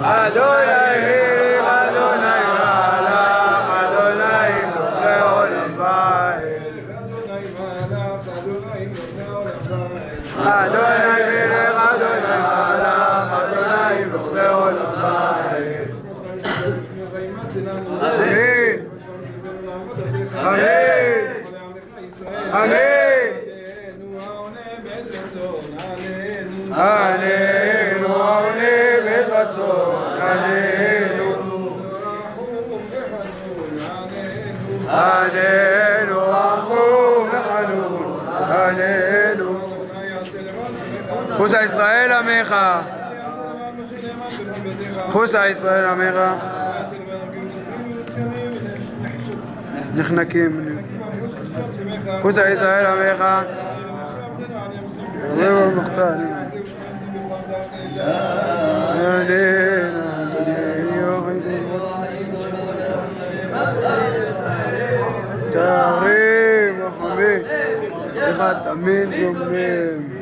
אדוני מלך, אדוני מלך, אדוני נופלי עולם בית. אדוני מלך, אדוני מלך, אדוני נופלי עולם בית. אמן. אמן. אמן. עננו העונה בית רצון, עננו עננו רחום וחנון, עננו חוסה ישראל עמך, חוסה ישראל עמך, נחנקים חוסה ישראל עמך, רבו מחתן עננה תדין יוחי תרים רחמי לך תמיד גומם